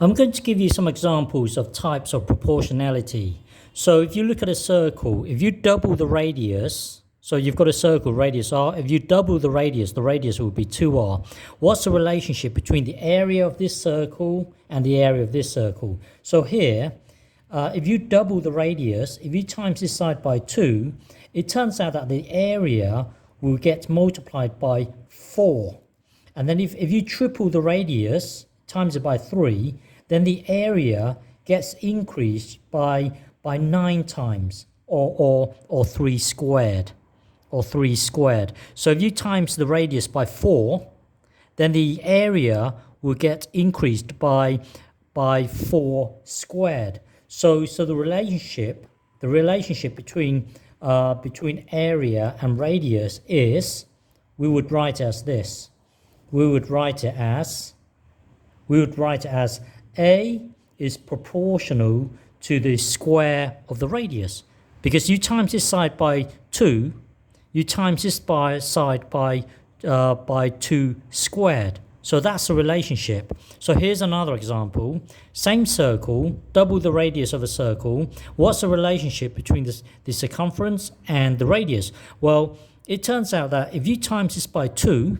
I'm going to give you some examples of types of proportionality. So if you look at a circle, if you double the radius, so you've got a circle radius r, if you double the radius will be 2r. What's the relationship between the area of this circle and the area of this circle? So here, if you double the radius, if you times this side by 2, it turns out that the area will get multiplied by 4. And then if you triple the radius, times it by 3, then the area gets increased by 9 times, or 3 squared, So if you times the radius by 4, then the area will get increased by 4 squared. So the relationship between area and radius is, we would write as this. We would write it as A is proportional to the square of the radius, because you times this side by 2, you times this side by 2 squared. So that's the relationship. So here's another example. Same circle, double the radius of a circle. What's the relationship between the circumference and the radius? Well, it turns out that if you times this by 2,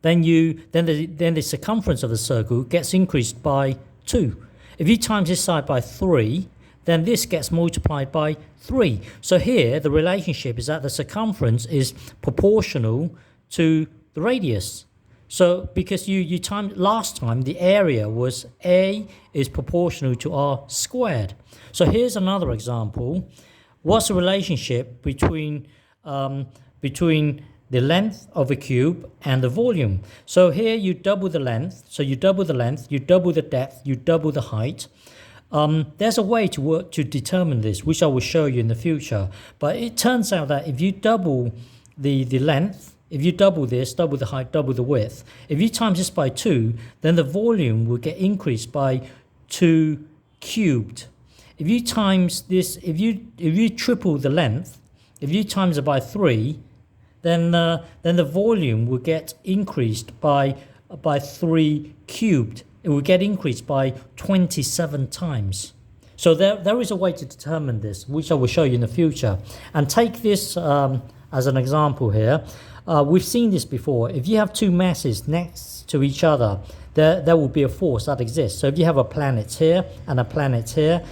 then the circumference of the circle gets increased by 2. If you times this side by 3, then this gets multiplied by 3. So here the relationship is that the circumference is proportional to the radius. So because you timed last time, the area was A is proportional to r squared. So here's another example. What's the relationship between the length of a cube and the volume? So here you double the length, you double the depth, you double the height. There's a way to determine this, which I will show you in the future. But it turns out that if you double the length, if you double this, double the height, double the width, if you times this by 2, then the volume will get increased by 2 cubed. If you times this, if you triple the length, if you times it by 3, then the volume will get increased by 3 cubed. It will get increased by 27 times. So there is a way to determine this, which I will show you in the future. And take this as an example here. We've seen this before. If you have two masses next to each other, there will be a force that exists. So if you have a planet here and a planet here,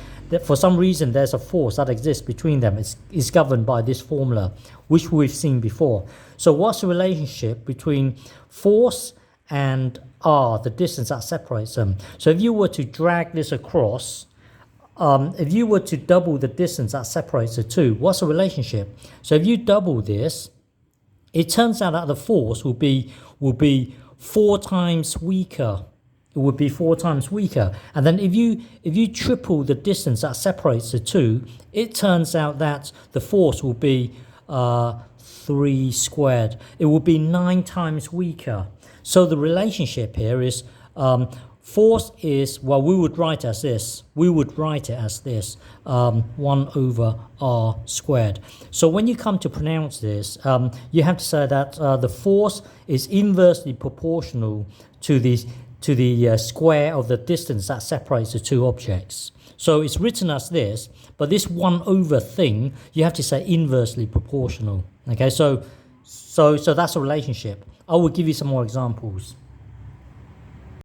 for some reason there's a force that exists between them. It's governed by this formula, which we've seen before. So what's the relationship between force and r, the distance that separates them? So if you were to drag this across, if you were to double the distance that separates the two, what's the relationship? So if you double this, it turns out that the force will be 4 times weaker. It would be 4 times weaker. And then if you triple the distance that separates the two, it turns out that the force will be 3 squared. It will be 9 times weaker. So the relationship here is force is, well, we would write it as this. 1 over r squared. So when you come to pronounce this, you have to say that the force is inversely proportional to the square of the distance that separates the two objects. So it's written as this, but this 1 over thing, you have to say inversely proportional. Okay, so that's a relationship. I will give you some more examples.